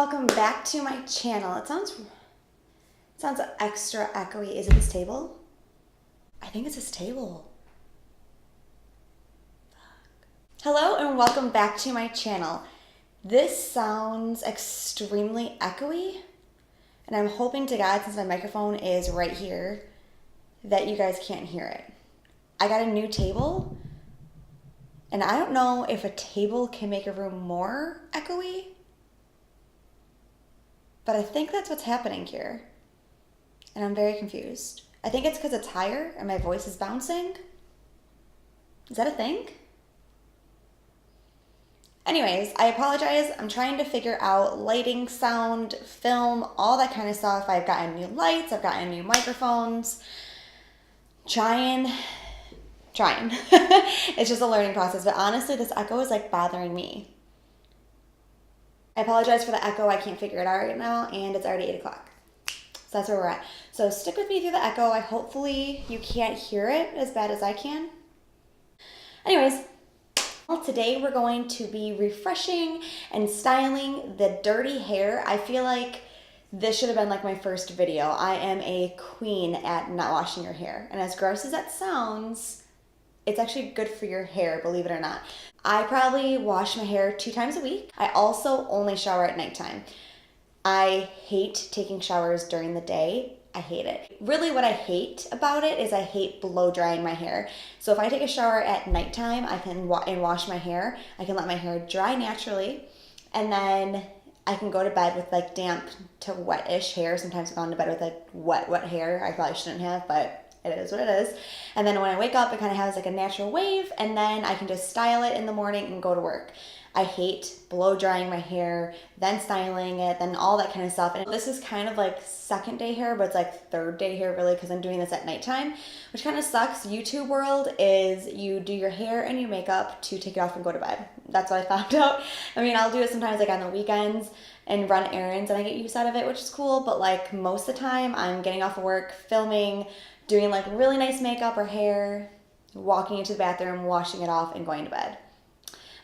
welcome back to my channel. It sounds extra echoey. Is it this table? I think it's this table. Hello and welcome back to my channel. This sounds extremely echoey, and I'm hoping to God, since my microphone is right here, that you guys can't hear it. I got a new table, and I don't know if a table can make a room more echoey, but I think that's what's happening here, and I'm very confused. I think it's because it's higher and my voice is bouncing. Is that a thing? Anyways, I apologize. I'm trying to figure out lighting, sound, film, all that kind of stuff. I've gotten new lights, I've gotten new microphones. Trying. It's just a learning process, but honestly, this echo is like bothering me. I apologize for the echo. I can't figure it out right now, and it's already 8 o'clock. So that's where we're at. So stick with me through the echo. Hopefully you can't hear it as bad as I can. Anyways, today we're going to be refreshing and styling the dirty hair. I feel like this should have been like my first video. I am a queen at not washing your hair. And as gross as that sounds, it's actually good for your hair, believe it or not. I probably wash my hair 2 times a week. I also only shower at nighttime. I hate taking showers during the day. I hate it. Really what I hate about it is I hate blow drying my hair. So if I take a shower at nighttime, I can wash my hair. I can let my hair dry naturally, and then I can go to bed with like damp to wet-ish hair. Sometimes I've gone to bed with like wet hair. I probably shouldn't have, but it is what it is. And then when I wake up, it kind of has like a natural wave, and then I can just style it in the morning and go to work. I hate blow drying my hair, then styling it, then all that kind of stuff. And this is kind of like second day hair, but it's like third day hair really, because I'm doing this at nighttime, which kind of sucks. YouTube world is you do your hair and your makeup to take it off and go to bed. That's what I found out. I mean, I'll do it sometimes like on the weekends and run errands and I get use out of it, which is cool. But like most of the time I'm getting off of work, filming, doing like really nice makeup or hair, walking into the bathroom, washing it off, and going to bed.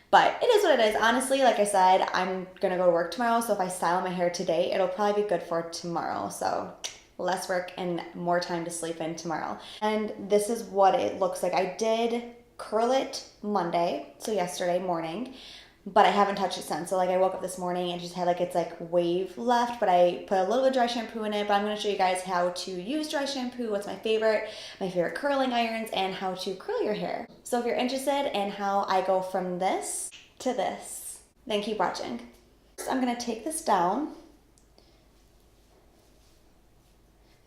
But it is what it is. Honestly, like I said, I'm going to go to work tomorrow, so if I style my hair today, it'll probably be good for tomorrow. So less work and more time to sleep in tomorrow. And this is what it looks like. I did curl it Monday, so yesterday morning, but I haven't touched it since. So like I woke up this morning and just had like, it's like wave left, but I put a little bit of dry shampoo in it. But I'm going to show you guys how to use dry shampoo, what's my favorite curling irons, and how to curl your hair. So if you're interested in how I go from this to this, then keep watching. So I'm going to take this down,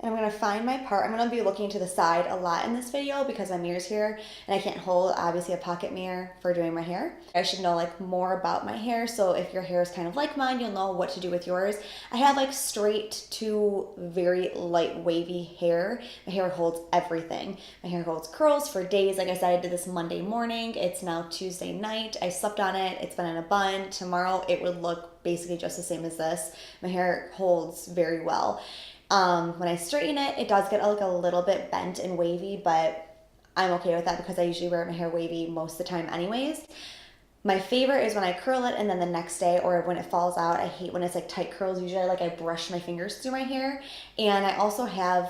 and I'm going to find my part. I'm going to be looking to the side a lot in this video because my mirror's here and I can't hold obviously a pocket mirror for doing my hair. I should know like more about my hair, so if your hair is kind of like mine, you'll know what to do with yours. I have like straight to very light wavy hair. My hair holds everything. My hair holds curls for days. Like I said, I did this Monday morning. It's now Tuesday night. I slept on it. It's been in a bun. Tomorrow it would look basically just the same as this. My hair holds very well. When I straighten it, it does get like a little bit bent and wavy, but I'm okay with that because I usually wear my hair wavy most of the time anyways. My favorite is when I curl it and then the next day, or when it falls out. I hate when it's like tight curls. Usually I brush my fingers through my hair. And I also have,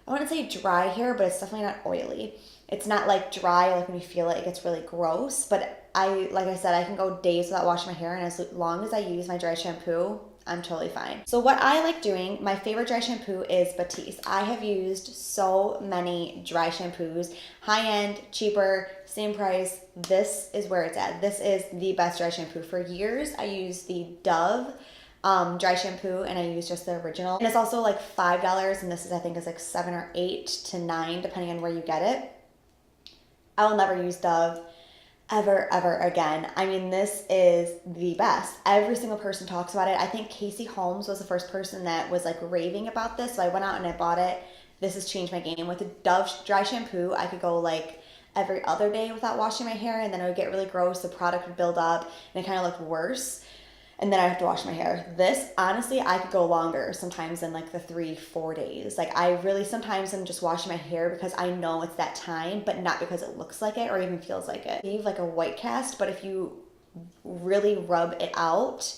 I wouldn't say dry hair, but it's definitely not oily. It's not like dry, like when you feel it, it gets really gross. But like I said, I can go days without washing my hair, and as long as I use my dry shampoo, I'm totally fine. So what I like doing, my favorite dry shampoo is Batiste. I have used so many dry shampoos, high-end, cheaper, same price. This is where it's at. This is the best dry shampoo. For years, I used the Dove dry shampoo, and I use just the original. And it's also like $5, and this is, I think, is like $7 or $8 to $9, depending on where you get it. I will never use Dove ever again. I mean, this is the best. Every single person talks about it. I think Casey Holmes was the first person that was like raving about this, so I went out and I bought it. This has changed my game. With the Dove dry shampoo, I could go like every other day without washing my hair, and then it would get really gross. The product would build up and it kind of looked worse, and then I have to wash my hair. This, honestly, I could go longer sometimes than like the 3-4 days. Like I really sometimes am just washing my hair because I know it's that time, but not because it looks like it or even feels like it. Leave like a white cast, but if you really rub it out,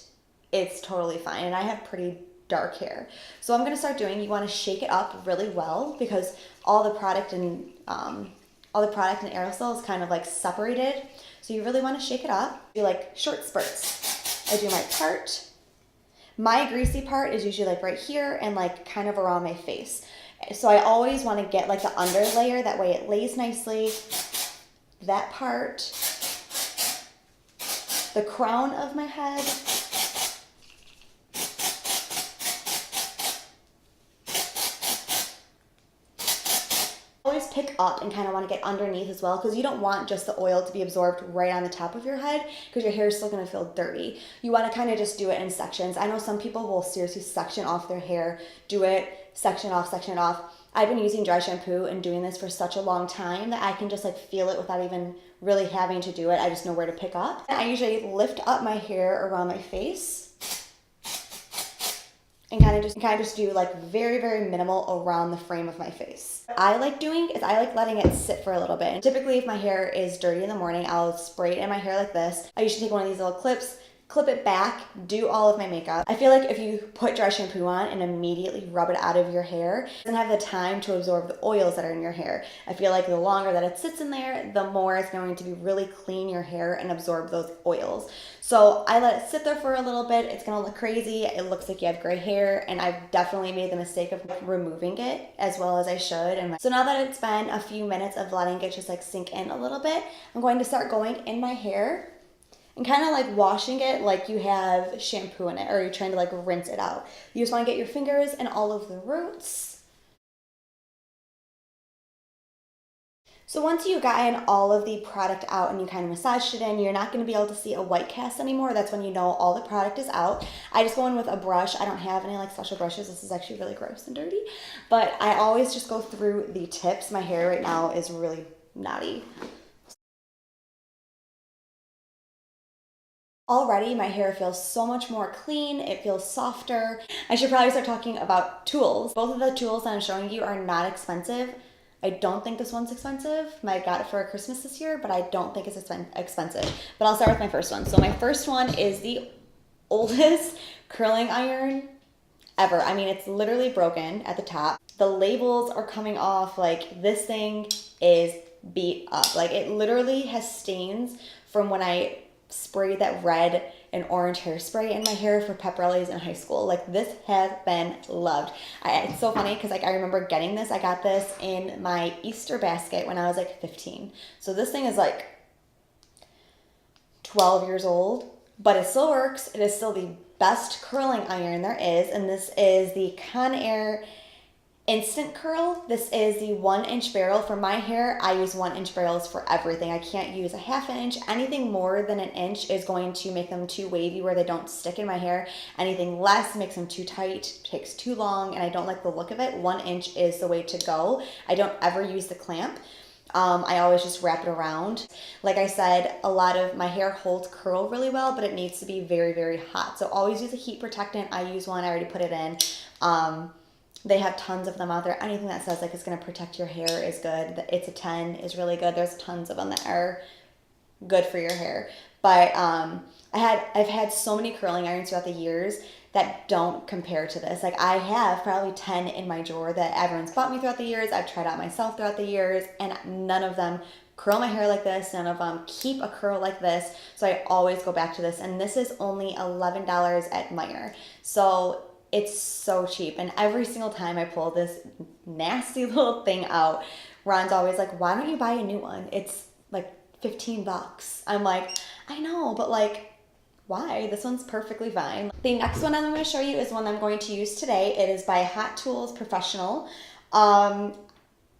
it's totally fine. And I have pretty dark hair. So I'm going to start doing, you want to shake it up really well because all the product and aerosol is kind of like separated. So you really want to shake it up. Do like short spurts. I do my part. My greasy part is usually like right here and like kind of around my face. So I always want to get like the under layer, that way it lays nicely. That part, the crown of my head, always pick up and kind of want to get underneath as well, because you don't want just the oil to be absorbed right on the top of your head because your hair is still going to feel dirty. You want to kind of just do it in sections. I know some people will seriously section off their hair, do it, section off, section it off. I've been using dry shampoo and doing this for such a long time that I can just like feel it without even really having to do it. I just know where to pick up. I usually lift up my hair around my face and kind of just do like very, very minimal around the frame of my face. What I like doing is I like letting it sit for a little bit. And typically if my hair is dirty in the morning, I'll spray it in my hair like this. I usually take one of these little clips, clip it back, do all of my makeup. I feel like if you put dry shampoo on and immediately rub it out of your hair, it doesn't have the time to absorb the oils that are in your hair. I feel like the longer that it sits in there, the more it's going to be really clean your hair and absorb those oils. So I let it sit there for a little bit. It's going to look crazy. It looks like you have gray hair, and I've definitely made the mistake of removing it as well as I should. And so now that it's been a few minutes of letting it just like sink in a little bit, I'm going to start going in my hair and kind of like washing it like you have shampoo in it, or you're trying to like rinse it out. You just want to get your fingers in all of the roots. So once you've gotten all of the product out and you kind of massaged it in, you're not going to be able to see a white cast anymore. That's when you know all the product is out. I just go in with a brush. I don't have any like special brushes. This is actually really gross and dirty. But I always just go through the tips. My hair right now is really knotty. Already my hair feels so much more clean, it feels softer. I should probably start talking about tools. Both of the tools that I'm showing you are not expensive. I don't think this one's expensive. I got it for Christmas this year, but I don't think it's expensive. But I'll start with my first one. So my first one is the oldest curling iron ever. I mean, it's literally broken at the top. The labels are coming off. Like, this thing is beat up. Like, it literally has stains from when I sprayed that red and orange hairspray in my hair for pep rallies in high school. Like, this has been loved. It's so funny because like I remember getting this. I got this in my Easter basket when I was like 15. So this thing is like 12 years old, but it still works. It is still the best curling iron there is, and this is the Conair Instant Curl. This is the 1-inch barrel. For my hair, I use 1-inch barrels for everything. I can't use a ½ inch. Anything more than an inch is going to make them too wavy where they don't stick in my hair. Anything less makes them too tight, takes too long, and I don't like the look of it. 1 inch is the way to go. I don't ever use the clamp. I always just wrap it around. Like I said, a lot of my hair holds curl really well, but it needs to be very, very hot. So always use a heat protectant. I use one. I already put it in. They have tons of them out there. Anything that says like it's going to protect your hair is good. It's a 10 is really good. There's tons of them that are good for your hair. But I've had so many curling irons throughout the years that don't compare to this. Like, I have probably 10 in my drawer that everyone's bought me throughout the years. I've tried out myself throughout the years, and none of them curl my hair like this. None of them keep a curl like this. So I always go back to this. And this is only $11 at Meijer. So it's so cheap. And every single time I pull this nasty little thing out, Ron's always like, why don't you buy a new one? It's like 15 bucks. I'm like, I know, but like, why? This one's perfectly fine. The next one I'm going to show you is one I'm going to use today. It is by Hot Tools Professional.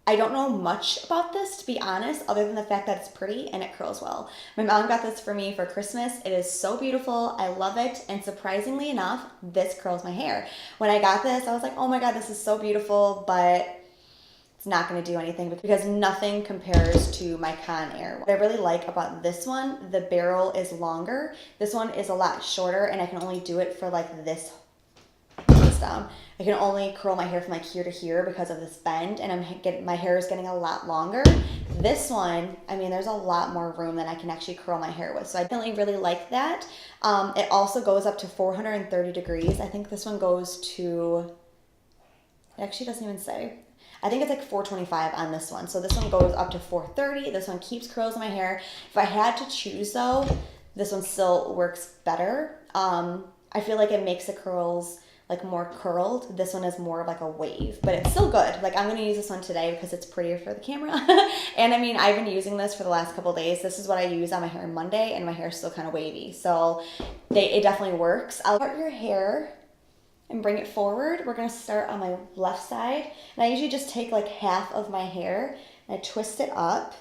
I don't know much about this, to be honest, other than the fact that it's pretty and it curls well. My mom got this for me for Christmas. It is so beautiful. I love it. And surprisingly enough, this curls my hair. When I got this, I was like, oh my God, this is so beautiful, but it's not going to do anything because nothing compares to my Conair. What I really like about this one, the barrel is longer. This one is a lot shorter, and I can only do it for like this down. I can only curl my hair from like here to here because of this bend, and my hair is getting a lot longer. This one, I mean, there's a lot more room than I can actually curl my hair with. So I definitely really like that. It also goes up to 430 degrees. I think this one goes to, it actually doesn't even say. I think it's like 425 on this one. So this one goes up to 430. This one keeps curls in my hair. If I had to choose though, this one still works better. I feel like it makes the curls like more curled. This one is more of like a wave, but it's still good. Like I'm gonna use this one today because it's prettier for the camera. And I mean, I've been using this for the last couple of days. This is what I use on my hair on Monday, and my hair is still kind of wavy. So it definitely works. I'll part your hair and bring it forward. We're gonna start on my left side. And I usually just take like half of my hair and I twist it up.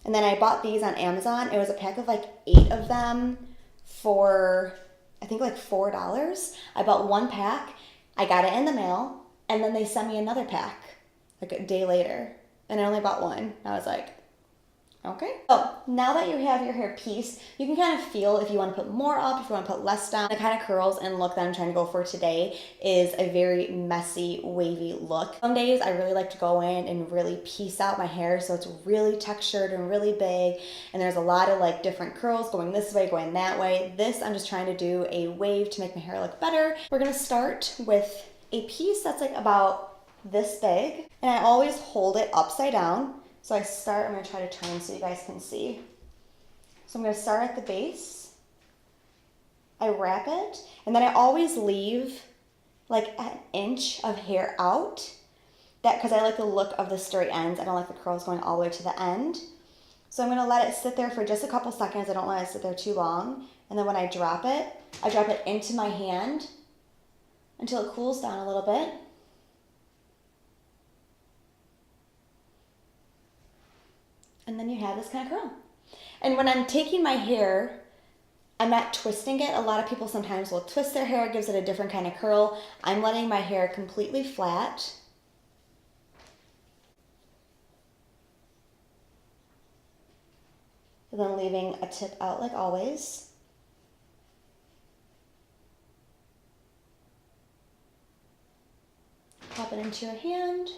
And then I bought these on Amazon. It was a pack of like 8 of them for, I think like $4. I bought 1 pack. I got it in the mail, and then they sent me another pack like a day later, and I only bought 1. I was like, okay. So now that you have your hair pieced, you can kind of feel if you want to put more up, if you want to put less down. The kind of curls and look that I'm trying to go for today is a very messy, wavy look. Some days I really like to go in and really piece out my hair so it's really textured and really big, and there's a lot of like different curls going this way, going that way. This, I'm just trying to do a wave to make my hair look better. We're gonna start with a piece that's like about this big, and I always hold it upside down. So I start, I'm gonna try to turn so you guys can see. So I'm gonna start at the base, I wrap it, and then I always leave like an inch of hair out, because I like the look of the straight ends. I don't like the curls going all the way to the end. So I'm gonna let it sit there for just a couple seconds. I don't let it sit there too long. And then when I drop it into my hand until it cools down a little bit. And then you have this kind of curl. And when I'm taking my hair, I'm not twisting it. A lot of people sometimes will twist their hair, it gives it a different kind of curl. I'm letting my hair completely flat. And then leaving a tip out like always. Pop it into your hand.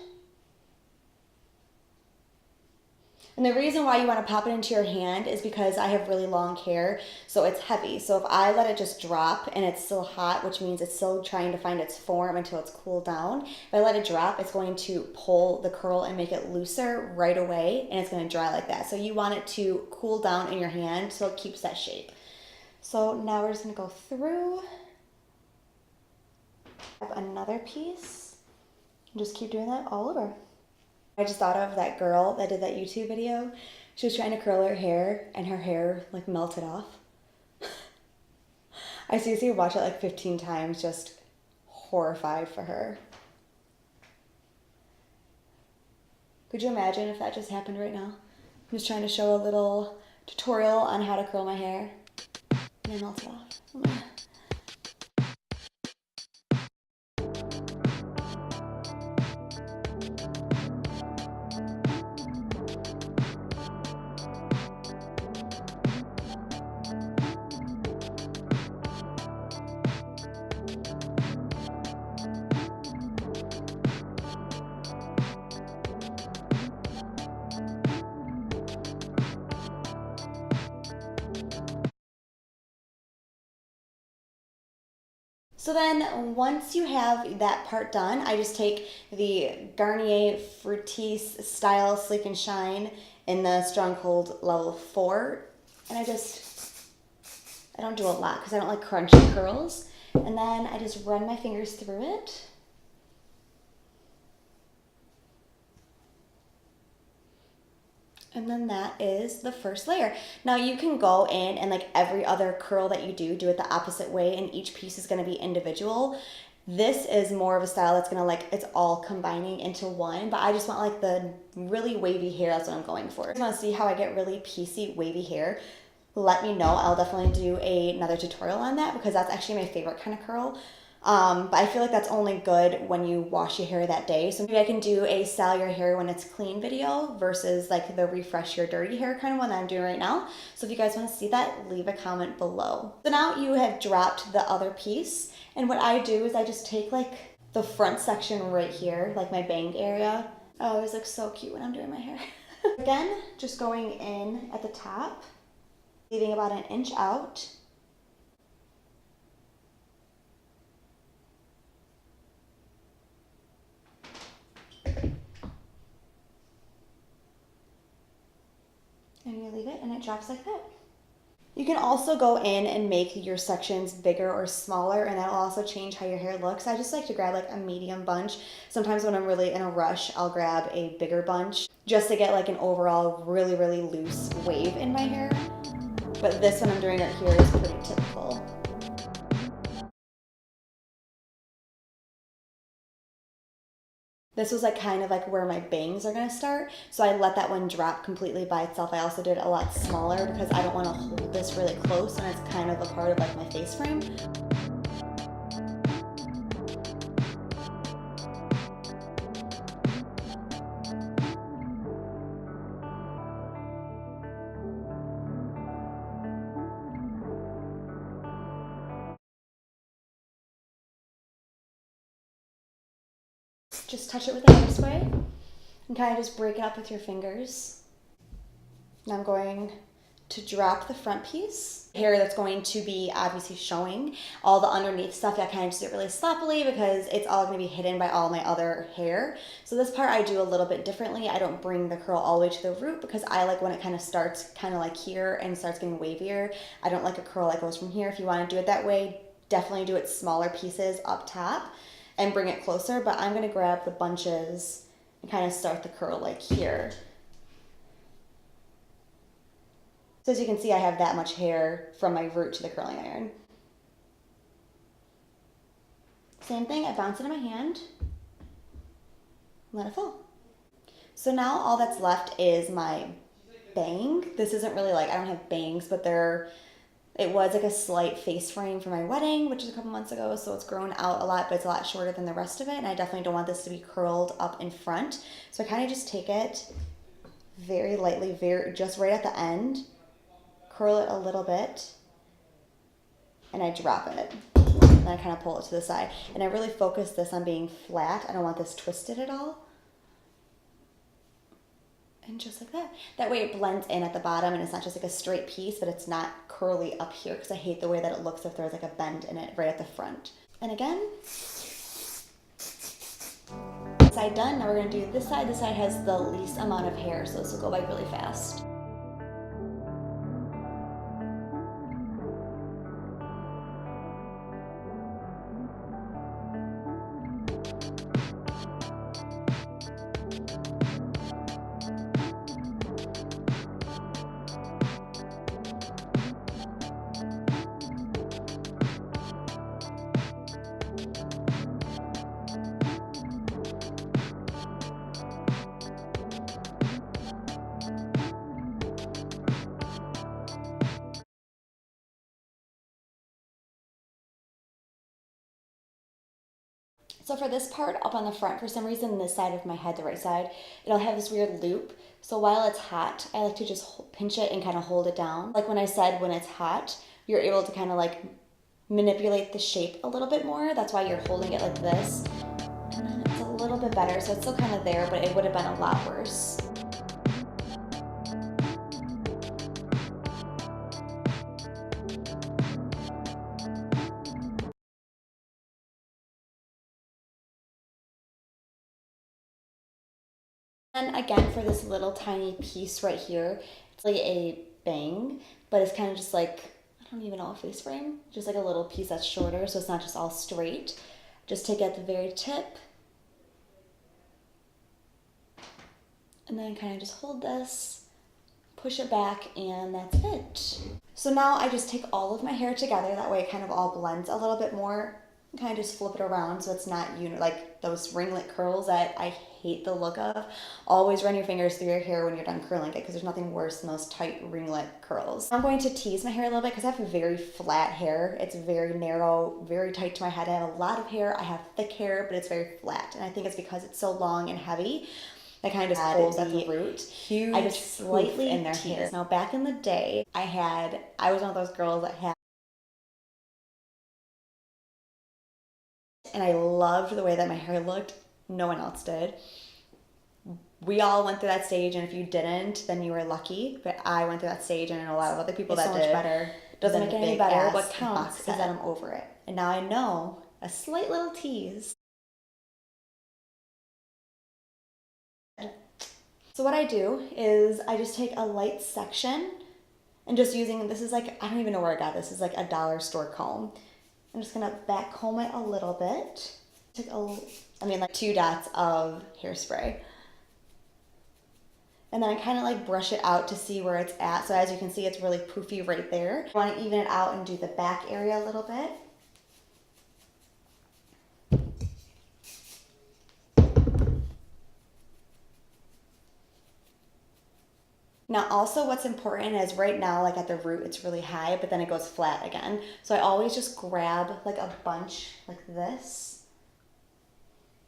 And the reason why you want to pop it into your hand is because I have really long hair, so it's heavy. So if I let it just drop and it's still hot, which means it's still trying to find its form until it's cooled down, if I let it drop, it's going to pull the curl and make it looser right away, and it's going to dry like that. So you want it to cool down in your hand so it keeps that shape. So now we're just going to go through. Have another piece. And just keep doing that all over. I just thought of that girl that did that YouTube video. She was trying to curl her hair and her hair like melted off. I seriously watched it like 15 times, just horrified for her. Could you imagine if that just happened right now? I'm just trying to show a little tutorial on how to curl my hair and it melted off. Oh my God. So then once you have that part done, I just take the Garnier Fructis Style Sleek and Shine in the Strong Cold Level 4. And I don't do a lot because I don't like crunchy curls. And then I just run my fingers through it. And then that is the first layer. Now you can go in and like every other curl that you do it the opposite way, and each piece is gonna be individual. This is more of a style that's gonna like, it's all combining into one, but I just want like the really wavy hair, that's what I'm going for. If you wanna see how I get really piecey, wavy hair, let me know. I'll definitely do another tutorial on that because that's actually my favorite kind of curl. But I feel like that's only good when you wash your hair that day. So maybe I can do a style your hair when it's clean video versus like the refresh your dirty hair kind of one that I'm doing right now. So if you guys want to see that, leave a comment below. So now you have dropped the other piece. And what I do is I just take like the front section right here, like my bang area. Oh, it looks so cute when I'm doing my hair. Again, just going in at the top, leaving about an inch out. And you leave it and it drops like that. You can also go in and make your sections bigger or smaller, and that'll also change how your hair looks. I just like to grab like a medium bunch. Sometimes when I'm really in a rush, I'll grab a bigger bunch just to get like an overall really, really loose wave in my hair. But this one I'm doing right here is pretty typical. This was like kind of like where my bangs are gonna start. So I let that one drop completely by itself. I also did it a lot smaller because I don't wanna hold this really close and it's kind of a part of like my face frame. Just touch it with a hairspray and kind of just break it up with your fingers. Now I'm going to drop the front piece. Hair that's going to be obviously showing. All the underneath stuff I kind of just do it really sloppily because it's all going to be hidden by all my other hair. So this part I do a little bit differently. I don't bring the curl all the way to the root because I like when it kind of starts kind of like here and starts getting wavier. I don't like a curl that goes from here. If you want to do it that way, definitely do it smaller pieces up top and bring it closer, but I'm gonna grab the bunches and kind of start the curl like here. So as you can see, I have that much hair from my root to the curling iron. Same thing, I bounce it in my hand, let it fall. So now all that's left is my bang. This isn't really like, I don't have bangs, but it was like a slight face frame for my wedding, which is a couple months ago, so it's grown out a lot, but it's a lot shorter than the rest of it, and I definitely don't want this to be curled up in front. So I kind of just take it very lightly, just right at the end, curl it a little bit, and I drop it. And I kind of pull it to the side. And I really focus this on being flat. I don't want this twisted at all. And just like that. That way it blends in at the bottom and it's not just like a straight piece, but it's not curly up here because I hate the way that it looks if there's like a bend in it right at the front. And again, side done. Now we're gonna do this side. This side has the least amount of hair, so this will go by really fast. So for this part up on the front, for some reason this side of my head, the right side, it'll have this weird loop. So while it's hot, I like to just pinch it and kind of hold it down. Like when I said when it's hot, you're able to kind of like manipulate the shape a little bit more. That's why you're holding it like this. And then it's a little bit better. So it's still kind of there, but it would have been a lot worse. And again, for this little tiny piece right here, it's like a bang, but it's kind of just like, I don't even know, a face frame. Just like a little piece that's shorter, so it's not just all straight. Just take it at the very tip. And then kind of just hold this, push it back, and that's it. So now I just take all of my hair together, that way it kind of all blends a little bit more. Kind of just flip it around so it's not like those ringlet curls that I hate the look of. Always run your fingers through your hair when you're done curling it because there's nothing worse than those tight ringlet curls. I'm going to tease my hair a little bit because I have very flat hair. It's very narrow, very tight to my head. I have a lot of hair. I have thick hair, but it's very flat. And I think it's because it's so long and heavy. I kind of just hold at the root. Huge I just slightly in their hair. Now back in the day, I was one of those girls that had, and I loved the way that my hair looked. No one else did. we all went through that stage, and if you didn't, then you were lucky. But I went through that stage, and a lot of other people that did. So much better. Doesn't make it any better. What counts is that I'm over it. And now I know a slight little tease. So what I do is I just take a light section and just using, this is like, I don't even know where I got this. This is like a dollar store comb. I'm just gonna back comb it a little bit. Take like 2 dots of hairspray. And then I kind of like brush it out to see where it's at. So as you can see, it's really poofy right there. I want to even it out and do the back area a little bit. Now also what's important is right now, like at the root, it's really high, but then it goes flat again. So I always just grab like a bunch like this,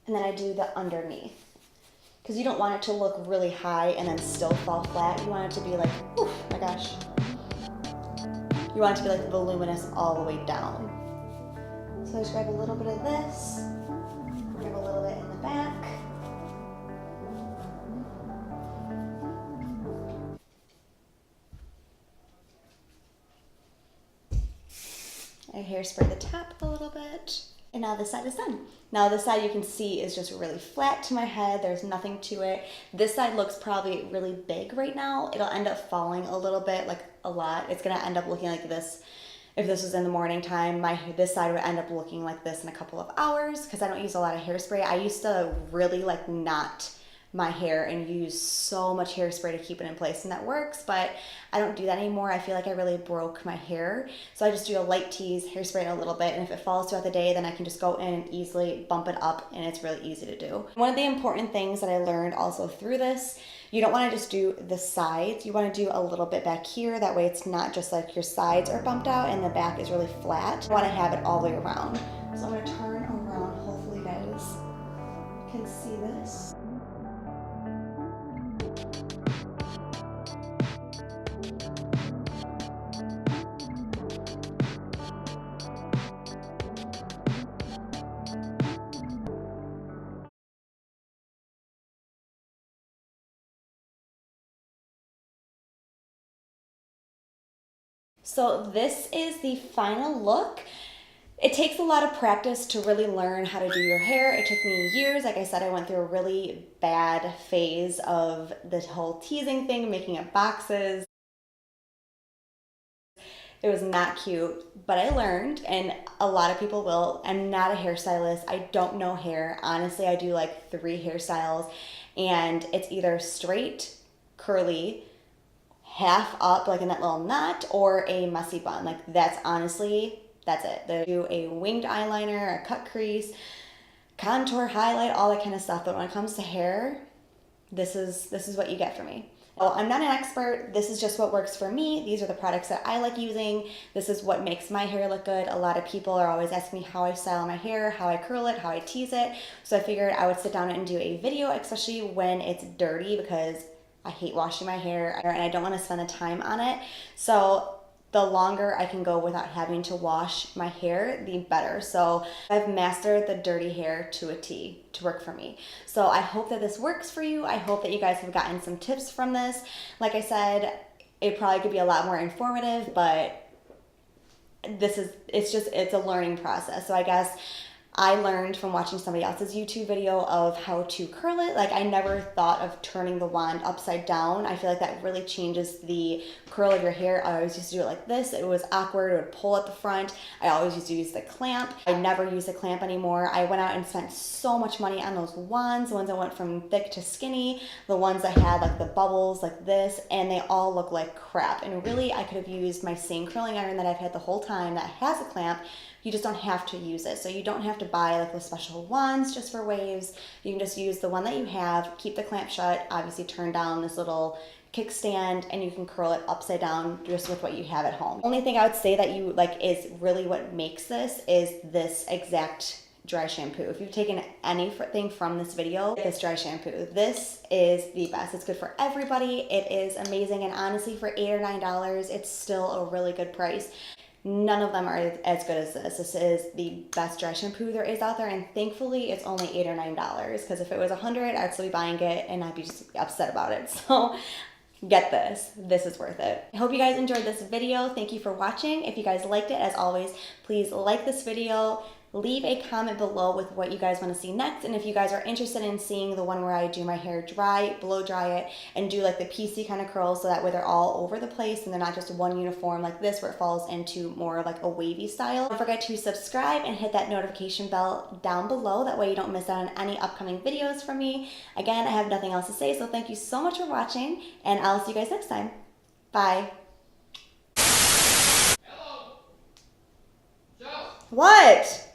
and then I do the underneath. Because you don't want it to look really high and then still fall flat. You want it to be like, oh my gosh. You want it to be like voluminous all the way down. So I just grab a little bit of this, grab a little bit in the back. I hairspray the top a little bit. And now this side is done. Now this side you can see is just really flat to my head. There's nothing to it. This side looks probably really big right now. It'll end up falling a little bit, like a lot. It's gonna end up looking like this. If this was in the morning time, this side would end up looking like this in a couple of hours because I don't use a lot of hairspray. I used to really like knot my hair and use so much hairspray to keep it in place, and that works, but I don't do that anymore. I feel like I really broke my hair. So I just do a light tease, hairspray it a little bit, and if it falls throughout the day, then I can just go in and easily bump it up, and it's really easy to do. One of the important things that I learned also through this, you don't want to just do the sides. You want to do a little bit back here. That way it's not just like your sides are bumped out and the back is really flat. You want to have it all the way around. So I'm going to turn around. Hopefully you guys can see this. So this is the final look. It takes a lot of practice to really learn how to do your hair. It took me years. Like I said, I went through a really bad phase of the whole teasing thing, making up boxes. It was not cute, but I learned, and a lot of people will. I'm not a hairstylist. I don't know hair. Honestly, I do like 3 hairstyles, and it's either straight, curly, half up like in that little knot, or a messy bun. Like that's it. They do a winged eyeliner, a cut crease, contour, highlight, all that kind of stuff. But when it comes to hair, this is what you get from me. Well, I'm not an expert. This is just what works for me. These are the products that I like using. This is what makes my hair look good. A lot of people are always asking me how I style my hair, how I curl it, how I tease it. So I figured I would sit down and do a video, especially when it's dirty, because I hate washing my hair and I don't want to spend the time on it. So the longer I can go without having to wash my hair, the better. So I've mastered the dirty hair to a T to work for me. So I hope that this works for you. I hope that you guys have gotten some tips from this. Like I said, it probably could be a lot more informative, but it's a learning process. So I guess I learned from watching somebody else's YouTube video of how to curl it. Like I never thought of turning the wand upside down. I feel like that really changes the curl of your hair. I always used to do it like this. It was awkward. It would pull at the front. I always used to use the clamp. I never use the clamp anymore. I went out and spent so much money on those wands, the ones that went from thick to skinny, the ones that had like the bubbles like this, and they all look like crap. And really I could have used my same curling iron that I've had the whole time that has a clamp. You just don't have to use it. So you don't have to buy like the special ones just for waves. You can just use the one that you have, keep the clamp shut, obviously turn down this little kickstand, and you can curl it upside down just with what you have at home. Only thing I would say that you like is really what makes this is this exact dry shampoo. If you've taken anything from this video, it's dry shampoo. This is the best. It's good for everybody. It is amazing, and honestly for $8 or $9, it's still a really good price. None of them are as good as this. This is the best dry shampoo there is out there, and thankfully it's only $8 or $9, because if it was $100, I'd still be buying it and I'd be just upset about it. So get this. This is worth it. I hope you guys enjoyed this video. Thank you for watching. If you guys liked it, as always, please like this video. Leave a comment below with what you guys want to see next, and if you guys are interested in seeing the one where I do my hair dry, blow dry it, and do like the PC kind of curls so that way they're all over the place and they're not just one uniform like this where it falls into more of like a wavy style. Don't forget to subscribe and hit that notification bell down below. That way you don't miss out on any upcoming videos from me. Again, I have nothing else to say, so thank you so much for watching, and I'll see you guys next time. Bye. Hello. Joe. What?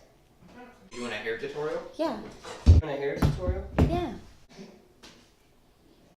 You want a hair tutorial? Yeah. You want a hair tutorial?